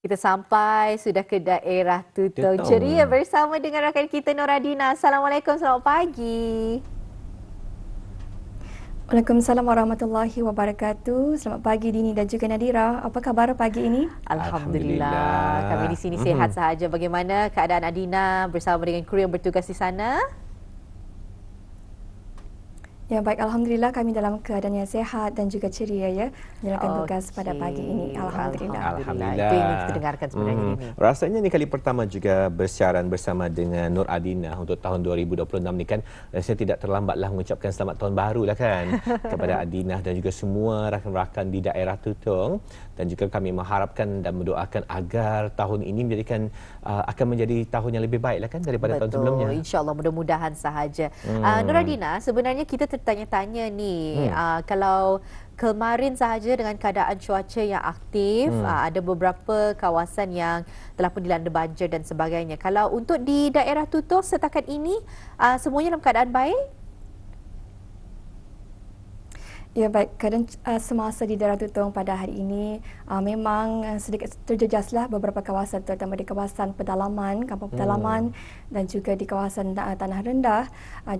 Kita sampai sudah ke daerah Tutong Betul. ceria bersama dengan rakan kita Noradina. Assalamualaikum, selamat pagi. Waalaikumsalam warahmatullahi wabarakatuh. Selamat pagi Dini dan juga Nadira. Apa khabar pagi ini? Alhamdulillah. Kami di sini sihat sahaja. Bagaimana keadaan Adina bersama dengan kru yang bertugas di sana? Ya baik, Alhamdulillah kami dalam keadaan yang sihat dan juga ceria ya menjalankan tugas pada pagi ini. Alhamdulillah. Itu yang ingin kita dengarkan sebenarnya ini. Rasanya ini kali pertama juga bersiaran bersama dengan Nur Adina untuk tahun 2026 ni kan. Rasanya tidak terlambatlah mengucapkan selamat tahun baru lah kan kepada Adina dan juga semua rakan-rakan di daerah Tutong, dan juga kami mengharapkan dan mendoakan agar tahun ini akan menjadi tahun yang lebih baik lah kan daripada tahun sebelumnya. InsyaAllah, mudah-mudahan sahaja. Nur Adina, sebenarnya kita tertanya-tanya ni, kalau kemarin sahaja dengan keadaan cuaca yang aktif, ada beberapa kawasan yang telah pun dilanda banjir dan sebagainya. Kalau untuk di daerah Tutong setakat ini, semuanya dalam keadaan baik? Ya baik, keadaan semasa di daerah Tutong pada hari ini memang sedikit terjejaslah beberapa kawasan, terutama di kawasan pedalaman, kampung pedalaman dan juga di kawasan tanah rendah.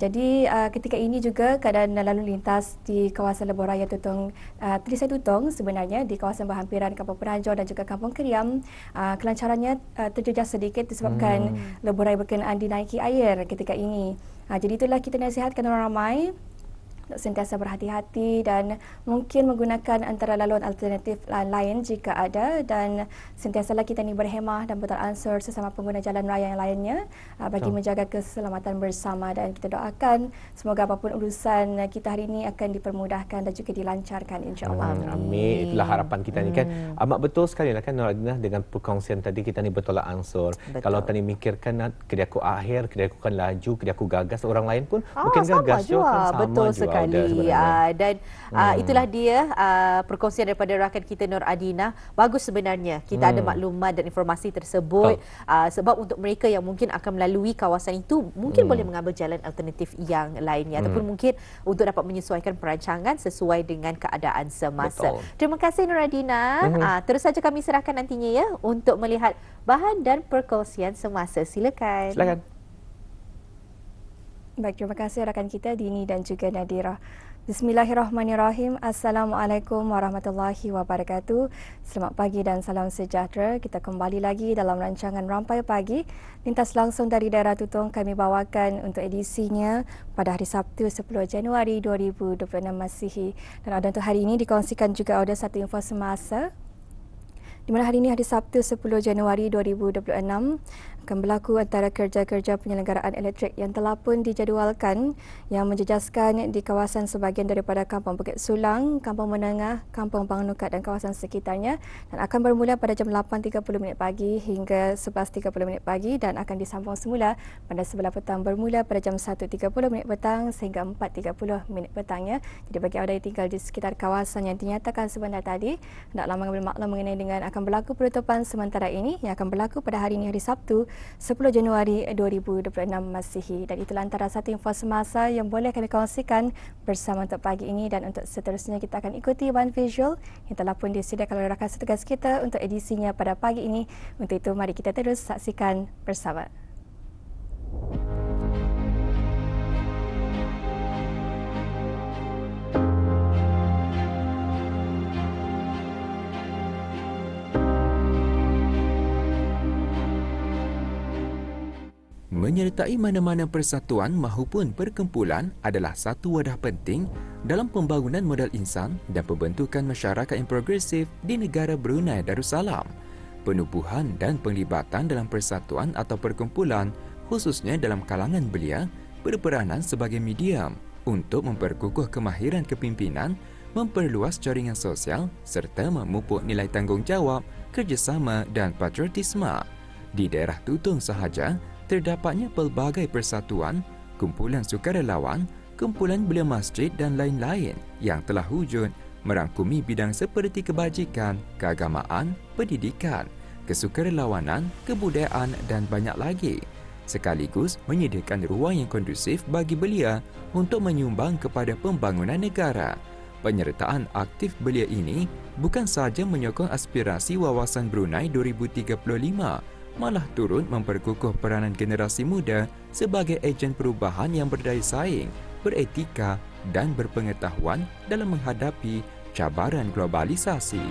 Jadi ketika ini juga keadaan lalu lintas di kawasan Lebuh Raya Tutong, Trisai Tutong sebenarnya di kawasan berhampiran Kampung Penajor dan juga Kampung Keriam, kelancarannya terjejas sedikit disebabkan Lebuh Raya berkenaan dinaiki air ketika ini. Jadi itulah kita nasihatkan orang ramai untuk sentiasa berhati-hati dan mungkin menggunakan antara laluan alternatif lain jika ada, dan sentiasalah kita ni berhemah dan beransur sesama pengguna jalan raya yang lainnya bagi menjaga keselamatan bersama, dan kita doakan semoga apapun urusan kita hari ini akan dipermudahkan dan juga dilancarkan insya-Allah. Amin. Itulah harapan kita ni kan. Amat betul sekali lah kan Noradina dengan perkongsian tadi kita ni bertolak ansur. Kalau tadi mikirkan kedai aku akhir, kedai aku kan laju, kedai aku gagas, orang lain pun mungkin gagas juga kan, sama betul juga. Sekali. Dan itulah dia perkongsian daripada rakan kita Nur Adina. Bagus sebenarnya kita ada maklumat dan informasi tersebut, sebab untuk mereka yang mungkin akan melalui kawasan itu mungkin boleh mengambil jalan alternatif yang lainnya, ataupun mungkin untuk dapat menyesuaikan perancangan sesuai dengan keadaan semasa. Terima kasih Nur Adina. Terus saja kami serahkan nantinya ya untuk melihat bahan dan perkongsian semasa. Silakan. Baik, terima kasih rakan kita Dini dan juga Nadira. Bismillahirrahmanirrahim. Assalamualaikum warahmatullahi wabarakatuh. Selamat pagi dan salam sejahtera. Kita kembali lagi dalam rancangan Rampai Pagi. Lintas langsung dari daerah Tutong kami bawakan untuk edisinya pada hari Sabtu 10 Januari 2026 Masihi. Dan ada untuk hari ini dikongsikan juga ada satu info semasa, di mana hari ini hari Sabtu 10 Januari 2026 akan berlaku antara kerja-kerja penyelenggaraan elektrik yang telah pun dijadualkan yang menjejaskan di kawasan sebahagian daripada Kampung Bukit Sulang, Kampung Menengah, Kampung Bang Nukat dan kawasan sekitarnya, dan akan bermula pada jam 8.30 pagi hingga 11.30 pagi dan akan disambung semula pada sebelah petang bermula pada jam 1.30 petang sehingga 4.30 petangnya. Jadi bagi anda yang tinggal di sekitar kawasan yang dinyatakan sebentar tadi, hendaklah mengambil maklum mengenai dengan akan berlaku penutupan sementara ini yang akan berlaku pada hari ini hari Sabtu 10 Januari 2026 Masihi. Dan itulah antara satu info semasa yang boleh kami kongsikan bersama untuk pagi ini, dan untuk seterusnya kita akan ikuti one visual yang telah pun disediakan oleh rakan setugas kita untuk edisinya pada pagi ini. Untuk itu mari kita terus saksikan bersama. Menyertai mana-mana persatuan mahupun perkumpulan adalah satu wadah penting dalam pembangunan modal insan dan pembentukan masyarakat yang progresif di negara Brunei Darussalam. Penubuhan dan penglibatan dalam persatuan atau perkumpulan, khususnya dalam kalangan belia, berperanan sebagai medium untuk memperkukuh kemahiran kepimpinan, memperluas jaringan sosial serta memupuk nilai tanggungjawab, kerjasama dan patriotisme. Di daerah Tutong sahaja, terdapatnya pelbagai persatuan, kumpulan sukarelawan, kumpulan belia masjid dan lain-lain yang telah wujud merangkumi bidang seperti kebajikan, keagamaan, pendidikan, kesukarelawanan, kebudayaan dan banyak lagi, sekaligus menyediakan ruang yang kondusif bagi belia untuk menyumbang kepada pembangunan negara. Penyertaan aktif belia ini bukan sahaja menyokong aspirasi Wawasan Brunei 2035, malah turut memperkukuh peranan generasi muda sebagai ejen perubahan yang berdaya saing, beretika dan berpengetahuan dalam menghadapi cabaran globalisasi.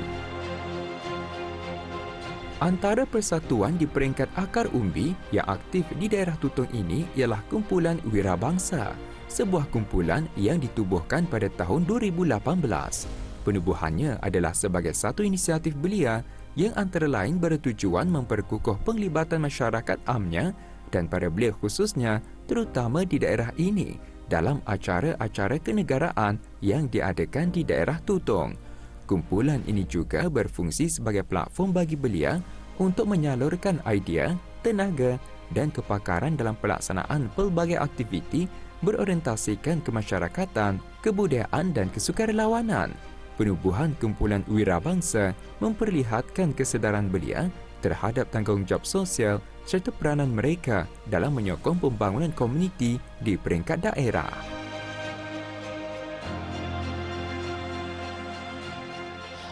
Antara persatuan di peringkat akar umbi yang aktif di daerah Tutong ini ialah Kumpulan Wirabangsa, sebuah kumpulan yang ditubuhkan pada tahun 2018. Penubuhannya adalah sebagai satu inisiatif belia yang antara lain bertujuan memperkukuh penglibatan masyarakat amnya dan para belia khususnya terutama di daerah ini dalam acara-acara kenegaraan yang diadakan di daerah Tutong. Kumpulan ini juga berfungsi sebagai platform bagi belia untuk menyalurkan idea, tenaga dan kepakaran dalam pelaksanaan pelbagai aktiviti berorientasikan kemasyarakatan, kebudayaan dan kesukarelawanan. Penubuhan Kumpulan Wirabangsa memperlihatkan kesedaran belia terhadap tanggungjawab sosial serta peranan mereka dalam menyokong pembangunan komuniti di peringkat daerah.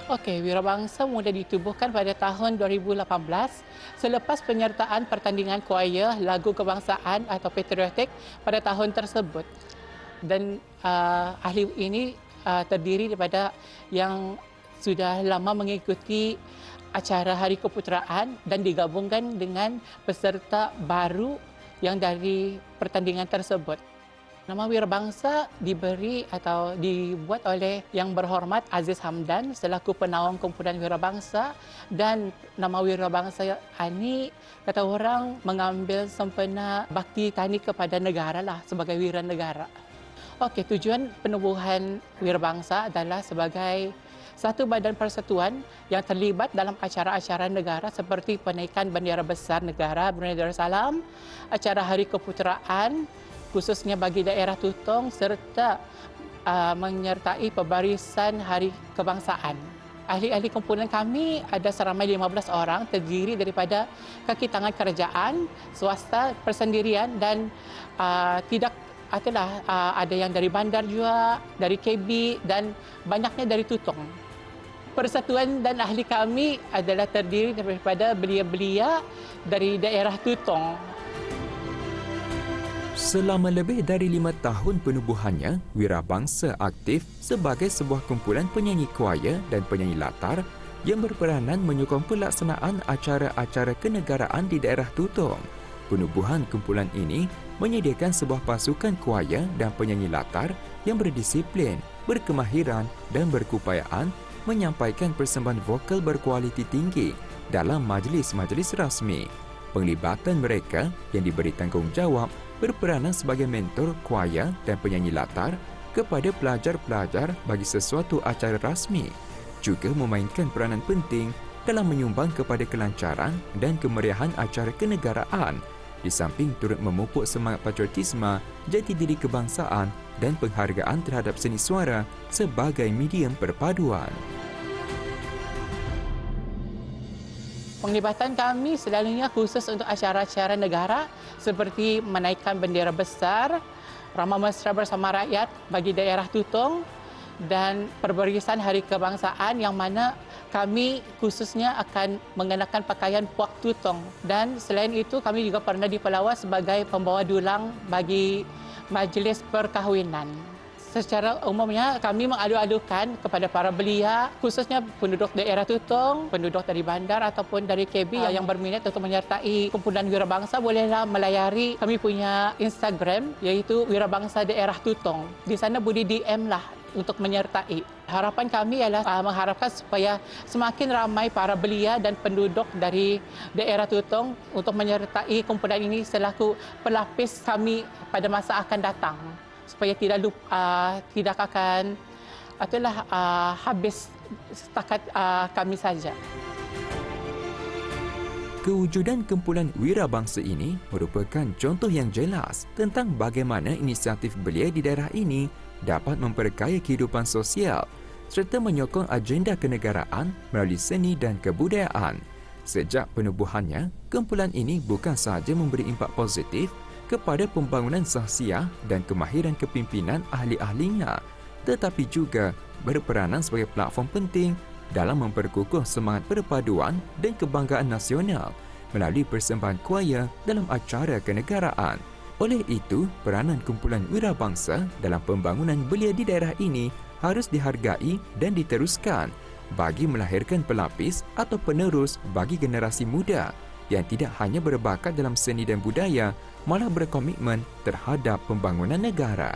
Okey, Wirabangsa mula ditubuhkan pada tahun 2018 selepas penyertaan pertandingan kuaya lagu kebangsaan atau patriotik pada tahun tersebut. Dan ahli ini terdiri daripada yang sudah lama mengikuti acara Hari Keputeraan dan digabungkan dengan peserta baru yang dari pertandingan tersebut. Nama Wirabangsa diberi atau dibuat oleh Yang Berhormat Aziz Hamdan selaku penaung Kumpulan Wirabangsa, dan nama Wirabangsa ini kata orang mengambil sempena bakti tani kepada negara lah sebagai wira negara. Okey, tujuan penubuhan Wirabangsa adalah sebagai satu badan persatuan yang terlibat dalam acara-acara negara seperti penaikan bendera besar negara Brunei Darussalam, acara Hari Keputeraan khususnya bagi daerah Tutong serta menyertai pembarisan Hari Kebangsaan. Ahli-ahli kumpulan kami ada seramai 15 orang, terdiri daripada kaki tangan kerajaan, swasta, persendirian dan ada yang dari bandar juga, dari KB dan banyaknya dari Tutong. Persatuan dan ahli kami adalah terdiri daripada belia-belia dari daerah Tutong. Selama lebih dari 5 tahun penubuhannya, Wirabangsa aktif sebagai sebuah kumpulan penyanyi kuaya dan penyanyi latar yang berperanan menyokong pelaksanaan acara-acara kenegaraan di daerah Tutong. Penubuhan kumpulan ini menyediakan sebuah pasukan kuaya dan penyanyi latar yang berdisiplin, berkemahiran dan berkeupayaan menyampaikan persembahan vokal berkualiti tinggi dalam majlis-majlis rasmi. Penglibatan mereka yang diberi tanggungjawab berperanan sebagai mentor kuaya dan penyanyi latar kepada pelajar-pelajar bagi sesuatu acara rasmi, juga memainkan peranan penting dalam menyumbang kepada kelancaran dan kemeriahan acara kenegaraan, di samping turut memupuk semangat patriotisme, jati diri kebangsaan dan penghargaan terhadap seni suara sebagai medium perpaduan. Penglibatan kami selalunya khusus untuk acara-acara negara seperti menaikkan bendera besar, ramah mesra bersama rakyat bagi daerah Tutong dan perbarisan Hari Kebangsaan yang mana kami khususnya akan mengenakan pakaian puak Tutong. Dan selain itu kami juga pernah dipelawa sebagai pembawa dulang bagi majlis perkahwinan. Secara umumnya kami mengadu-adukan kepada para belia, khususnya penduduk daerah Tutong, penduduk dari bandar ataupun dari KB yang berminat untuk menyertai kumpulan Wirabangsa, bolehlah melayari kami punya Instagram iaitu Wirabangsa Daerah Tutong. Di sana boleh DM lah untuk menyertai. Harapan kami ialah mengharapkan supaya semakin ramai para belia dan penduduk dari daerah Tutong untuk menyertai kumpulan ini selaku pelapis kami pada masa akan datang, supaya tidak akan habis setakat kami saja. Kewujudan kumpulan Wirabangsa ini merupakan contoh yang jelas tentang bagaimana inisiatif belia di daerah ini dapat memperkaya kehidupan sosial serta menyokong agenda kenegaraan melalui seni dan kebudayaan. Sejak penubuhannya, kumpulan ini bukan sahaja memberi impak positif kepada pembangunan sahsiah dan kemahiran kepimpinan ahli-ahlinya, tetapi juga berperanan sebagai platform penting dalam memperkukuh semangat perpaduan dan kebanggaan nasional melalui persembahan kuaya dalam acara kenegaraan. Oleh itu, peranan kumpulan wirabangsa dalam pembangunan belia di daerah ini harus dihargai dan diteruskan bagi melahirkan pelapis atau penerus bagi generasi muda yang tidak hanya berbakat dalam seni dan budaya, malah berkomitmen terhadap pembangunan negara.